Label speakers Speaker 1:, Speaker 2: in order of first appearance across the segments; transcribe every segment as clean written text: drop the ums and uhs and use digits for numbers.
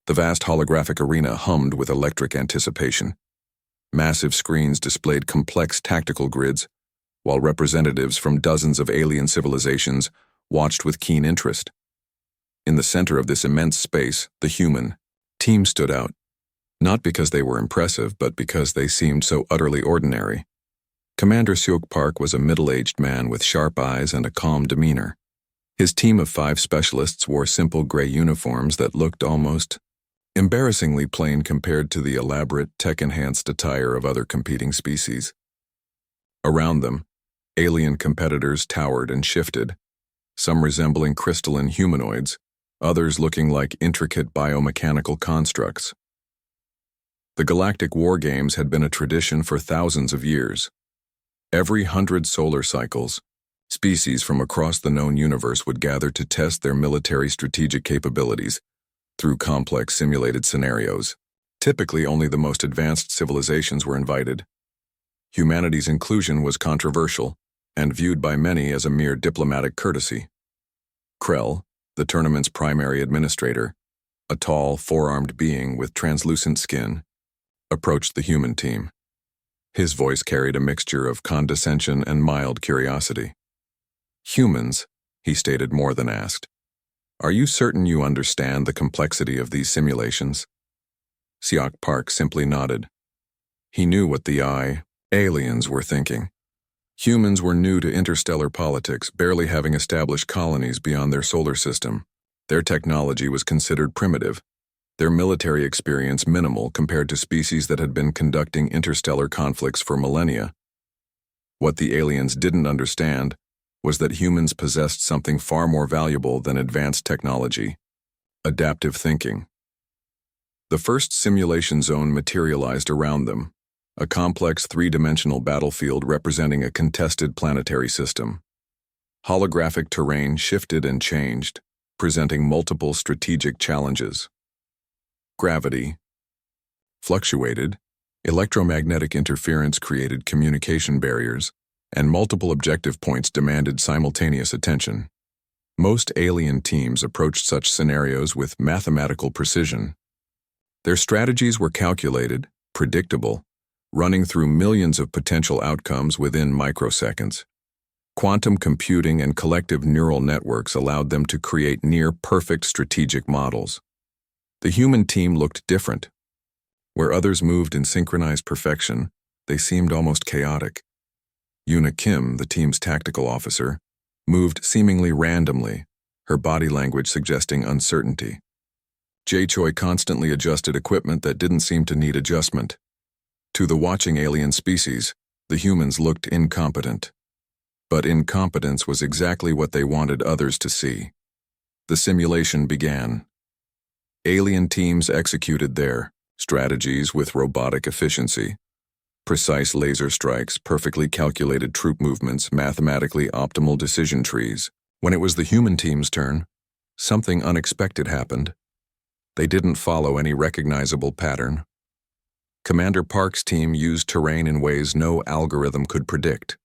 Speaker 1: The vast holographic arena hummed with electric anticipation. Massive screens displayed complex tactical grids, while representatives from dozens of alien civilizations watched with keen interest. In the center of this immense space, the human team stood out, not because they were impressive, but because they seemed so utterly ordinary. Commander Seok Park was a middle-aged man with sharp eyes and a calm demeanor. His team of 5 specialists wore simple gray uniforms that looked almost embarrassingly plain compared to the elaborate, tech-enhanced attire of other competing species. Around them, alien competitors towered and shifted, some resembling crystalline humanoids, others looking like intricate biomechanical constructs. The Galactic War Games had been a tradition for thousands of years. Every 100 solar cycles, species from across the known universe would gather to test their military strategic capabilities through complex simulated scenarios. Typically, only the most advanced civilizations were invited. Humanity's inclusion was controversial and viewed by many as a mere diplomatic courtesy. Krell, the tournament's primary administrator, a tall, four-armed being with translucent skin, approached the human team. His voice carried a mixture of condescension and mild curiosity. "Humans," he stated more than asked. "Are you certain you understand the complexity of these simulations?" Seok Park simply nodded. He knew what the aliens were thinking. Humans were new to interstellar politics, barely having established colonies beyond their solar system. Their technology was considered primitive, their military experience minimal compared to species that had been conducting interstellar conflicts for millennia. What the aliens didn't understand was that humans possessed something far more valuable than advanced technology: adaptive thinking. The first simulation zone materialized around them, a complex 3-dimensional battlefield representing a contested planetary system. Holographic terrain shifted and changed, presenting multiple strategic challenges. Gravity fluctuated, electromagnetic interference created communication barriers, and multiple objective points demanded simultaneous attention. Most alien teams approached such scenarios with mathematical precision. Their strategies were calculated, predictable, running through millions of potential outcomes within microseconds. Quantum computing and collective neural networks allowed them to create near-perfect strategic models. The human team looked different. Where others moved in synchronized perfection, they seemed almost chaotic. Yuna Kim, the team's tactical officer, moved seemingly randomly, her body language suggesting uncertainty. Jae Choi constantly adjusted equipment that didn't seem to need adjustment. To the watching alien species, the humans looked incompetent. But incompetence was exactly what they wanted others to see. The simulation began. Alien teams executed their strategies with robotic efficiency. Precise laser strikes, perfectly calculated troop movements, mathematically optimal decision trees. When it was the human team's turn, something unexpected happened. They didn't follow any recognizable pattern. Commander Park's team used terrain in ways no algorithm could predict.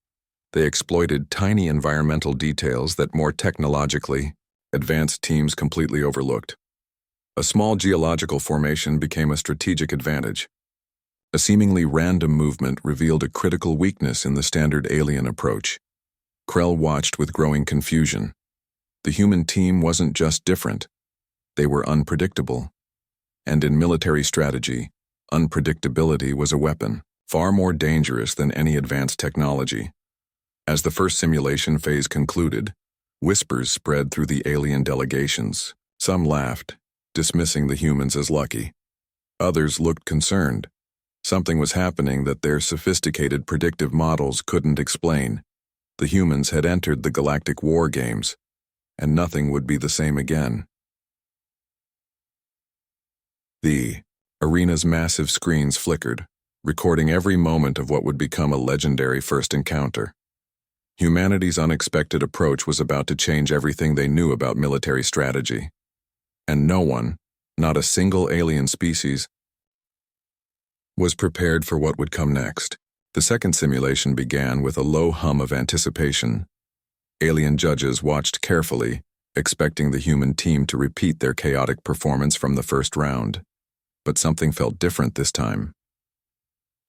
Speaker 1: They exploited tiny environmental details that more technologically advanced teams completely overlooked. A small geological formation became a strategic advantage. A seemingly random movement revealed a critical weakness in the standard alien approach. Krell watched with growing confusion. The human team wasn't just different. They were unpredictable. And in military strategy, unpredictability was a weapon, far more dangerous than any advanced technology. As the first simulation phase concluded, whispers spread through the alien delegations. Some laughed, dismissing the humans as lucky. Others looked concerned. Something was happening that their sophisticated predictive models couldn't explain. The humans had entered the Galactic War Games, and nothing would be the same again. The arena's massive screens flickered, recording every moment of what would become a legendary first encounter. Humanity's unexpected approach was about to change everything they knew about military strategy. And no one, not a single alien species, was prepared for what would come next. The second simulation began with a low hum of anticipation. Alien judges watched carefully, expecting the human team to repeat their chaotic performance from the first round. But something felt different this time.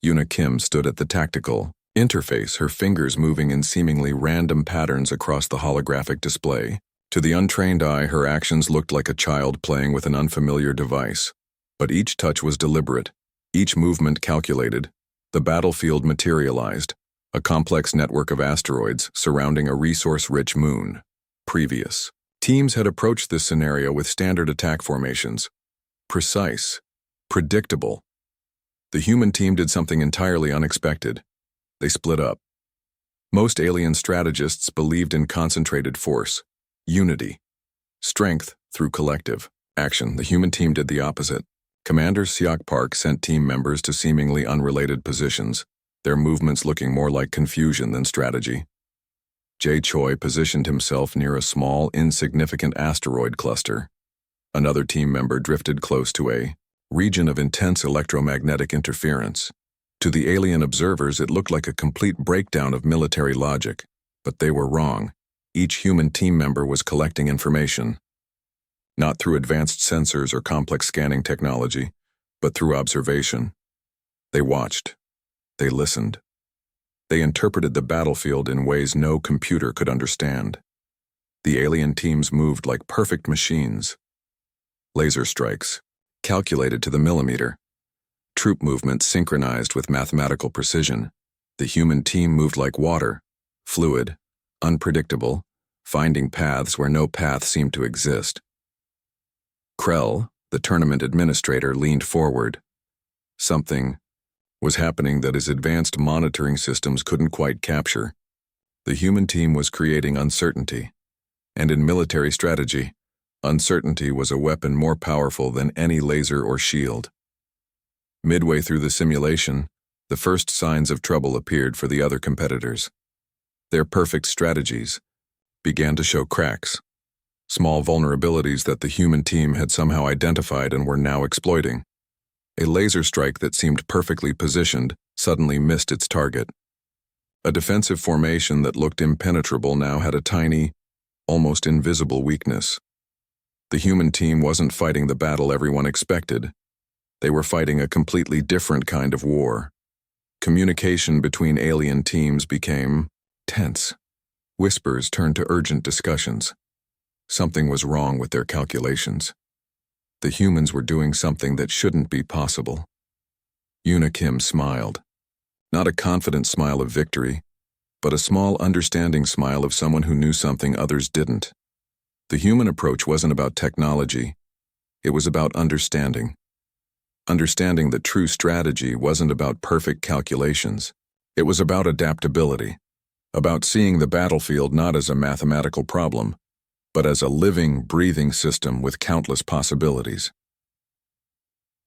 Speaker 1: Yuna Kim stood at the tactical interface, her fingers moving in seemingly random patterns across the holographic display. To the untrained eye, her actions looked like a child playing with an unfamiliar device. But each touch was deliberate, each movement calculated. The battlefield materialized, a complex network of asteroids surrounding a resource-rich moon. Previous teams had approached this scenario with standard attack formations. Precise, predictable. The human team did something entirely unexpected. They split up. Most alien strategists believed in concentrated force, unity, strength through collective action. The human team did the opposite. Commander Seok Park sent team members to seemingly unrelated positions, their movements looking more like confusion than strategy. Jae Choi positioned himself near a small, insignificant asteroid cluster. Another team member drifted close to a region of intense electromagnetic interference. To the alien observers, it looked like a complete breakdown of military logic, but they were wrong. Each human team member was collecting information, not through advanced sensors or complex scanning technology, but through observation. They watched. They listened. They interpreted the battlefield in ways no computer could understand. The alien teams moved like perfect machines. Laser strikes, calculated to the millimeter. Troop movement synchronized with mathematical precision. The human team moved like water, fluid, unpredictable, finding paths where no path seemed to exist. Krell, the tournament administrator, leaned forward. Something was happening that his advanced monitoring systems couldn't quite capture. The human team was creating uncertainty, and in military strategy, uncertainty was a weapon more powerful than any laser or shield. Midway through the simulation, the first signs of trouble appeared for the other competitors. Their perfect strategies began to show cracks, small vulnerabilities that the human team had somehow identified and were now exploiting. A laser strike that seemed perfectly positioned suddenly missed its target. A defensive formation that looked impenetrable now had a tiny, almost invisible weakness. The human team wasn't fighting the battle everyone expected. They were fighting a completely different kind of war. Communication between alien teams became tense. Whispers turned to urgent discussions. Something was wrong with their calculations. The humans were doing something that shouldn't be possible. Yuna Kim smiled. Not a confident smile of victory, but a small understanding smile of someone who knew something others didn't. The human approach wasn't about technology. It was about understanding. Understanding that true strategy wasn't about perfect calculations. It was about adaptability, about seeing the battlefield not as a mathematical problem, but as a living, breathing system with countless possibilities.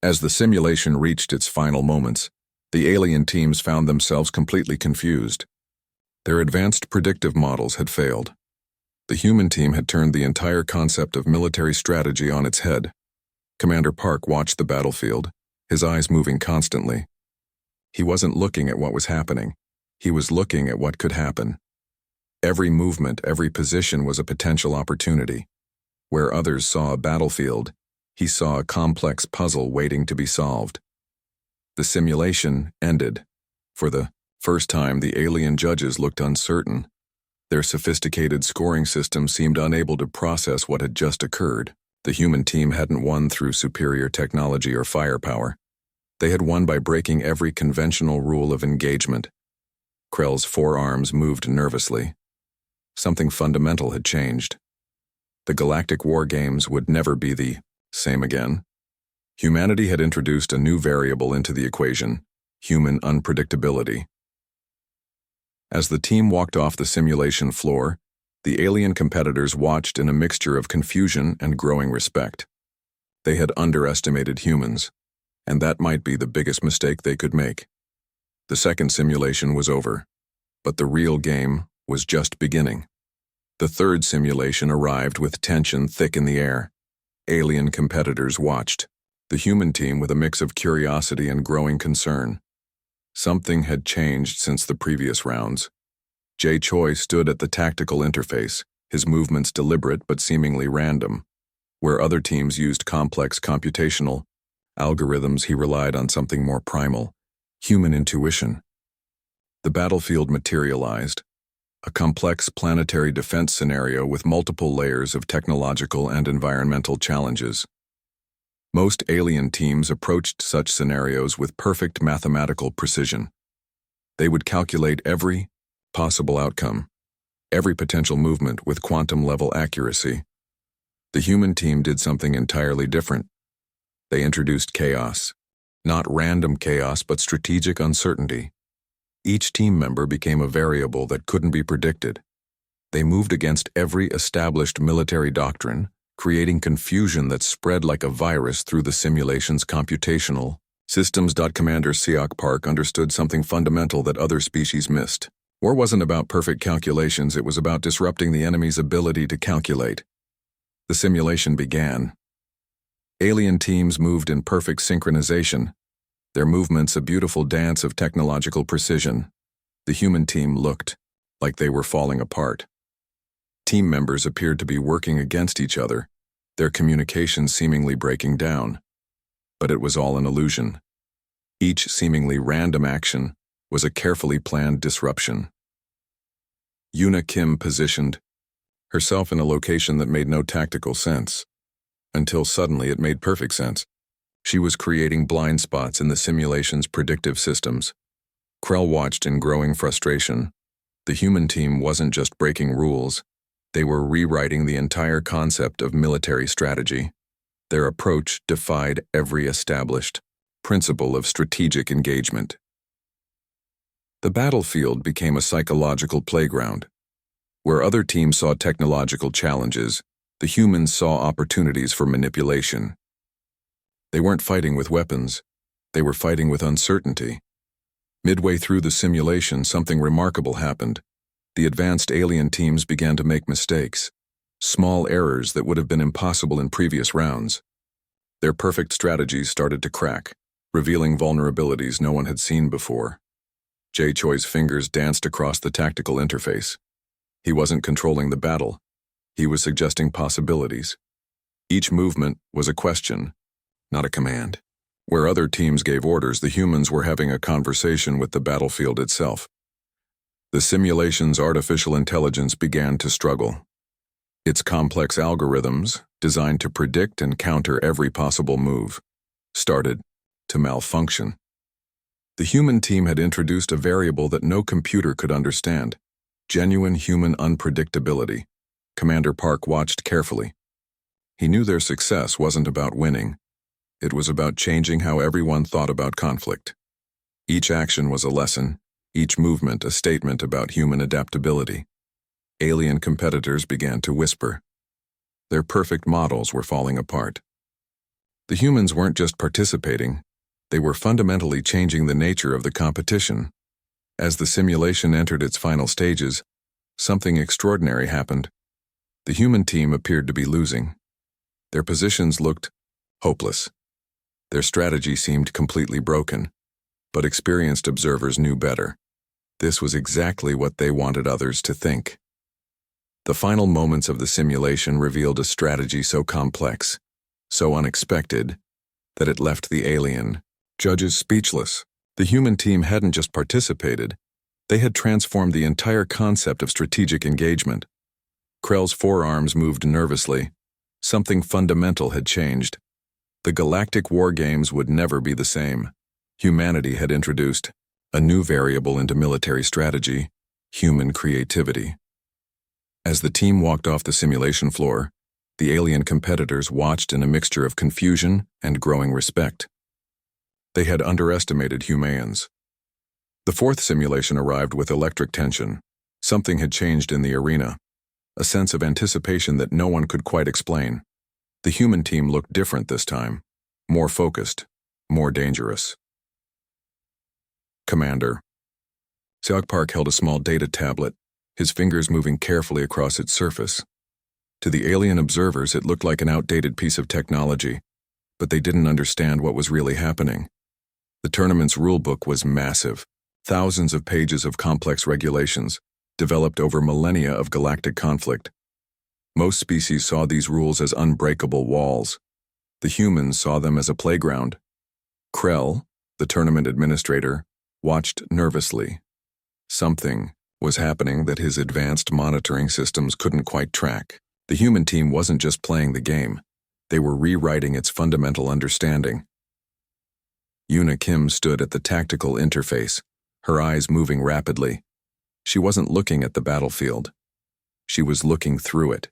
Speaker 1: As the simulation reached its final moments, the alien teams found themselves completely confused. Their advanced predictive models had failed. The human team had turned the entire concept of military strategy on its head. Commander Park watched the battlefield, his eyes moving constantly. He wasn't looking at what was happening. He was looking at what could happen. Every movement, every position was a potential opportunity. Where others saw a battlefield, he saw a complex puzzle waiting to be solved. The simulation ended. For the first time, the alien judges looked uncertain. Their sophisticated scoring system seemed unable to process what had just occurred. The human team hadn't won through superior technology or firepower. They had won by breaking every conventional rule of engagement. Krell's forearms moved nervously. Something fundamental had changed. The Galactic War games would never be the same again. Humanity had introduced a new variable into the equation: human unpredictability. As the team walked off the simulation floor, the alien competitors watched in a mixture of confusion and growing respect. They had underestimated humans, and that might be the biggest mistake they could make. The second simulation was over, but the real game was just beginning. The third simulation arrived with tension thick in the air. Alien competitors watched, the human team with a mix of curiosity and growing concern. Something had changed since the previous rounds. Jae Choi stood at the tactical interface, his movements deliberate but seemingly random. Where other teams used complex computational algorithms, he relied on something more primal, human intuition. The battlefield materialized, a complex planetary defense scenario with multiple layers of technological and environmental challenges. Most alien teams approached such scenarios with perfect mathematical precision. They would calculate every possible outcome, every potential movement with quantum-level accuracy. The human team did something entirely different. They introduced chaos. Not random chaos, but strategic uncertainty. Each team member became a variable that couldn't be predicted. They moved against every established military doctrine, creating confusion that spread like a virus through the simulation's computational systems. Commander Siok Park understood something fundamental that other species missed. War wasn't about perfect calculations, it was about disrupting the enemy's ability to calculate. The simulation began. Alien teams moved in perfect synchronization, their movements a beautiful dance of technological precision. The human team looked like they were falling apart. Team members appeared to be working against each other, their communication seemingly breaking down. But it was all an illusion. Each seemingly random action was a carefully planned disruption. Yuna Kim positioned herself in a location that made no tactical sense, until suddenly it made perfect sense. She was creating blind spots in the simulation's predictive systems. Krell watched in growing frustration. The human team wasn't just breaking rules, they were rewriting the entire concept of military strategy. Their approach defied every established principle of strategic engagement. The battlefield became a psychological playground. Where other teams saw technological challenges, the humans saw opportunities for manipulation. They weren't fighting with weapons, they were fighting with uncertainty. Midway through the simulation, something remarkable happened. The advanced alien teams began to make mistakes, small errors that would have been impossible in previous rounds. Their perfect strategies started to crack, revealing vulnerabilities no one had seen before. Choi's fingers danced across the tactical interface. He wasn't controlling the battle. He was suggesting possibilities. Each movement was a question, not a command. Where other teams gave orders, the humans were having a conversation with the battlefield itself. The simulation's artificial intelligence began to struggle. Its complex algorithms, designed to predict and counter every possible move, started to malfunction. The human team had introduced a variable that no computer could understand: genuine human unpredictability. Commander Park watched carefully. He knew their success wasn't about winning. It was about changing how everyone thought about conflict. Each action was a lesson, each movement a statement about human adaptability. Alien competitors began to whisper. Their perfect models were falling apart. The humans weren't just participating, they were fundamentally changing the nature of the competition. As the simulation entered its final stages, something extraordinary happened. The human team appeared to be losing. Their positions looked hopeless. Their strategy seemed completely broken, but experienced observers knew better. This was exactly what they wanted others to think. The final moments of the simulation revealed a strategy so complex, so unexpected, that it left the alien judges speechless. The human team hadn't just participated, they had transformed the entire concept of strategic engagement. Krell's forearms moved nervously. Something fundamental had changed. The Galactic War games would never be the same. Humanity had introduced a new variable into military strategy: human creativity. As the team walked off the simulation floor, the alien competitors watched in a mixture of confusion and growing respect. They had underestimated humans. The fourth simulation arrived with electric tension. Something had changed in the arena, a sense of anticipation that no one could quite explain. The human team looked different this time, more focused, more dangerous. Commander. Siok Park held a small data tablet, his fingers moving carefully across its surface. To the alien observers, it looked like an outdated piece of technology, but they didn't understand what was really happening. The tournament's rulebook was massive, thousands of pages of complex regulations, developed over millennia of galactic conflict. Most species saw these rules as unbreakable walls. The humans saw them as a playground. Krell, the tournament administrator, watched nervously. Something was happening that his advanced monitoring systems couldn't quite track. The human team wasn't just playing the game. They were rewriting its fundamental understanding. Yuna Kim stood at the tactical interface, her eyes moving rapidly. She wasn't looking at the battlefield. She was looking through it.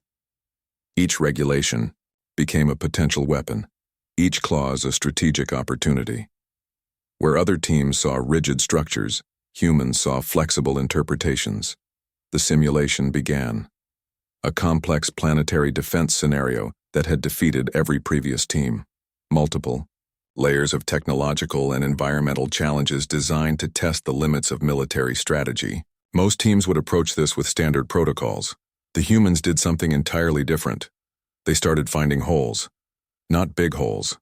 Speaker 1: Each regulation became a potential weapon, each clause a strategic opportunity. Where other teams saw rigid structures, humans saw flexible interpretations. The simulation began. A complex planetary defense scenario that had defeated every previous team. Multiple layers of technological and environmental challenges designed to test the limits of military strategy. Most teams would approach this with standard protocols. The humans did something entirely different. They started finding holes. Not big holes.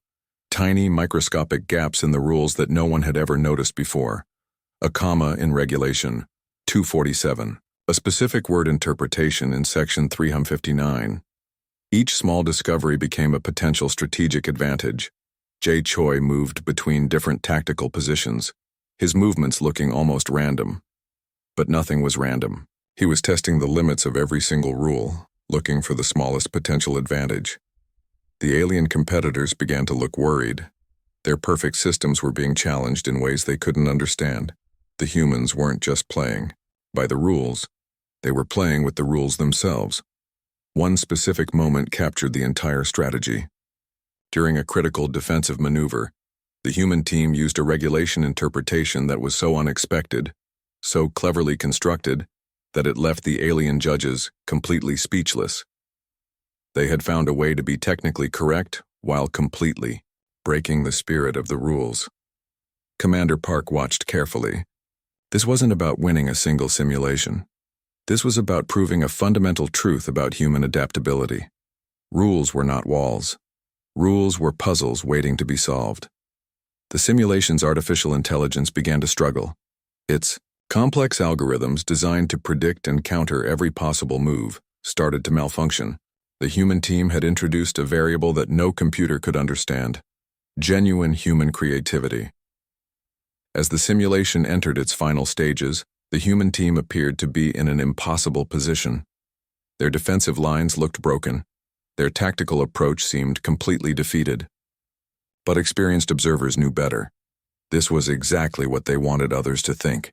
Speaker 1: Tiny, microscopic gaps in the rules that no one had ever noticed before. A comma in Regulation 247. A specific word interpretation in Section 359. Each small discovery became a potential strategic advantage. Jay Choi moved between different tactical positions, his movements looking almost random. But nothing was random. He was testing the limits of every single rule, looking for the smallest potential advantage. The alien competitors began to look worried. Their perfect systems were being challenged in ways they couldn't understand. The humans weren't just playing by the rules, they were playing with the rules themselves. One specific moment captured the entire strategy. During a critical defensive maneuver, the human team used a regulation interpretation that was so unexpected, so cleverly constructed, that it left the alien judges completely speechless. They had found a way to be technically correct while completely breaking the spirit of the rules. Commander Park watched carefully. This wasn't about winning a single simulation. This was about proving a fundamental truth about human adaptability. Rules were not walls. Rules were puzzles waiting to be solved. The simulation's artificial intelligence began to struggle. Its complex algorithms designed to predict and counter every possible move started to malfunction. The human team had introduced a variable that no computer could understand: genuine human creativity. As the simulation entered its final stages, the human team appeared to be in an impossible position. Their defensive lines looked broken. Their tactical approach seemed completely defeated. But experienced observers knew better. This was exactly what they wanted others to think.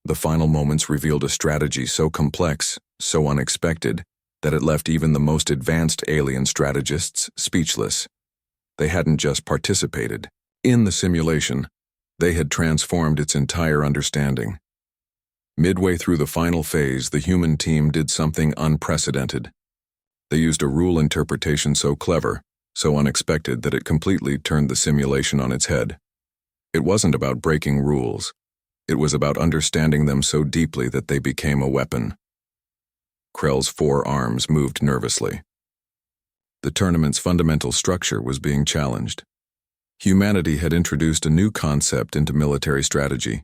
Speaker 1: The final moments revealed a strategy so complex, so unexpected, that it left even the most advanced alien strategists speechless. They hadn't just participated in the simulation, they had transformed its entire understanding. Midway through the final phase, the human team did something unprecedented. They used a rule interpretation so clever, so unexpected that it completely turned the simulation on its head. It wasn't about breaking rules. It was about understanding them so deeply that they became a weapon. Krell's 4 arms moved nervously. The tournament's fundamental structure was being challenged. Humanity had introduced a new concept into military strategy.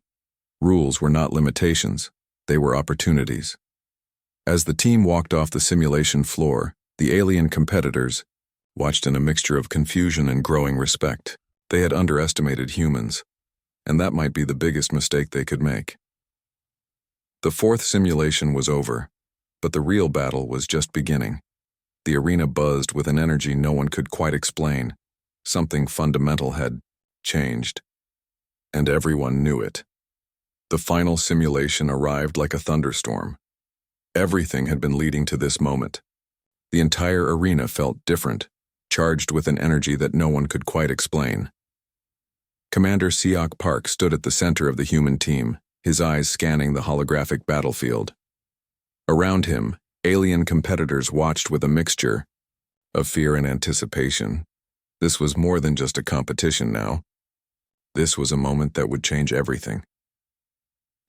Speaker 1: Rules were not limitations, they were opportunities. As the team walked off the simulation floor, the alien competitors watched in a mixture of confusion and growing respect. They had underestimated humans, and that might be the biggest mistake they could make. The 4th simulation was over, but the real battle was just beginning. The arena buzzed with an energy no one could quite explain. Something fundamental had changed, and everyone knew it. The final simulation arrived like a thunderstorm. Everything had been leading to this moment. The entire arena felt different, charged with an energy that no one could quite explain. Commander Seok Park stood at the center of the human team, his eyes scanning the holographic battlefield. Around him, alien competitors watched with a mixture of fear and anticipation. This was more than just a competition now. This was a moment that would change everything.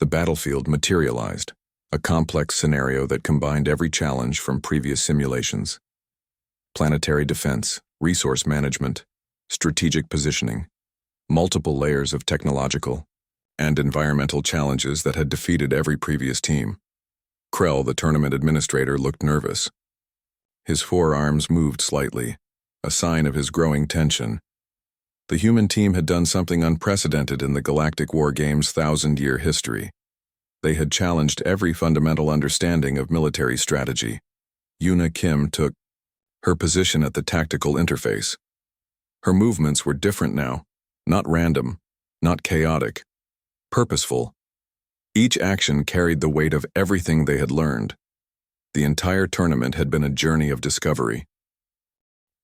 Speaker 1: The battlefield materialized, a complex scenario that combined every challenge from previous simulations. Planetary defense, resource management, strategic positioning, multiple layers of technological and environmental challenges that had defeated every previous team. Krell, the tournament administrator, looked nervous. His forearms moved slightly, a sign of his growing tension. The human team had done something unprecedented in the Galactic War Games' 1,000-year history. They had challenged every fundamental understanding of military strategy. Yuna Kim took her position at the tactical interface. Her movements were different now, not random, not chaotic, purposeful. Each action carried the weight of everything they had learned. The entire tournament had been a journey of discovery.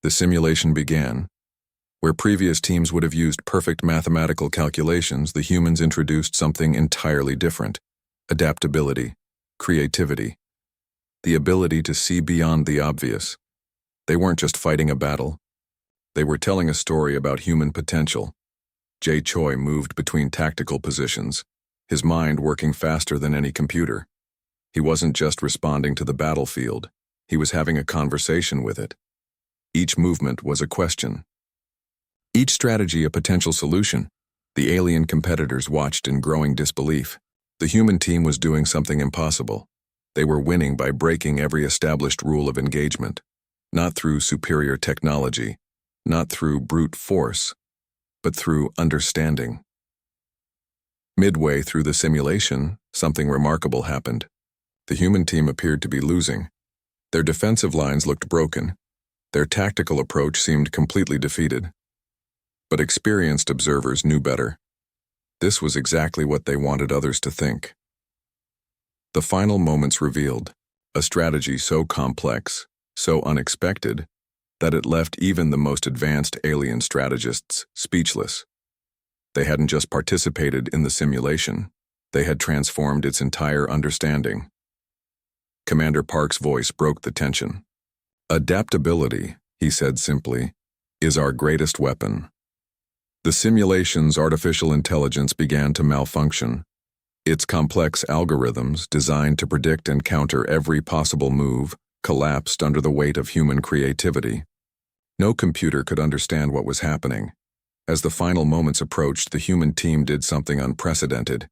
Speaker 1: The simulation began. Where previous teams would have used perfect mathematical calculations, the humans introduced something entirely different: adaptability, creativity, the ability to see beyond the obvious. They weren't just fighting a battle. They were telling a story about human potential. Jae Choi moved between tactical positions, his mind working faster than any computer. He wasn't just responding to the battlefield, he was having a conversation with it. Each movement was a question. Each strategy a potential solution. The alien competitors watched in growing disbelief. The human team was doing something impossible. They were winning by breaking every established rule of engagement. Not through superior technology, not through brute force, but through understanding. Midway through the simulation, something remarkable happened. The human team appeared to be losing. Their defensive lines looked broken. Their tactical approach seemed completely defeated. But experienced observers knew better. This was exactly what they wanted others to think. The final moments revealed a strategy so complex, so unexpected, that it left even the most advanced alien strategists speechless. They hadn't just participated in the simulation, they had transformed its entire understanding. Commander Park's voice broke the tension. Adaptability, he said simply, is our greatest weapon. The simulation's artificial intelligence began to malfunction. Its complex algorithms, designed to predict and counter every possible move, collapsed under the weight of human creativity. No computer could understand what was happening. As the final moments approached, the human team did something unprecedented.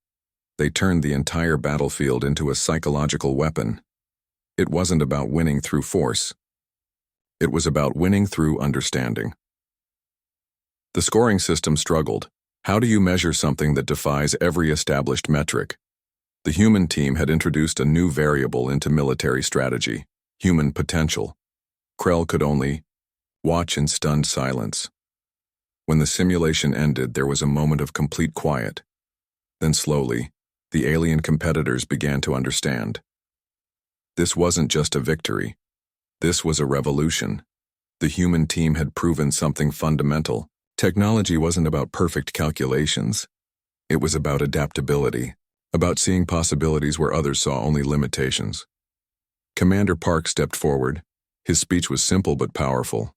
Speaker 1: They turned the entire battlefield into a psychological weapon. It wasn't about winning through force. It was about winning through understanding. The scoring system struggled. How do you measure something that defies every established metric? The human team had introduced a new variable into military strategy: human potential. Krell could only watch in stunned silence. When the simulation ended, there was a moment of complete quiet. Then slowly, the alien competitors began to understand. This wasn't just a victory. This was a revolution. The human team had proven something fundamental. Technology wasn't about perfect calculations. It was about adaptability, about seeing possibilities where others saw only limitations. Commander Park stepped forward. His speech was simple but powerful.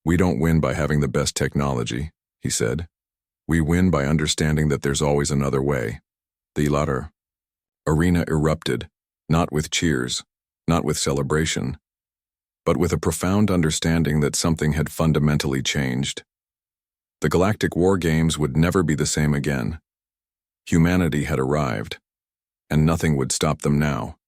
Speaker 1: "We don't win by having the best technology," he said. "We win by understanding that there's always another way." The latter arena erupted, not with cheers, not with celebration, but with a profound understanding that something had fundamentally changed. The Galactic War Games would never be the same again. Humanity had arrived, and nothing would stop them now.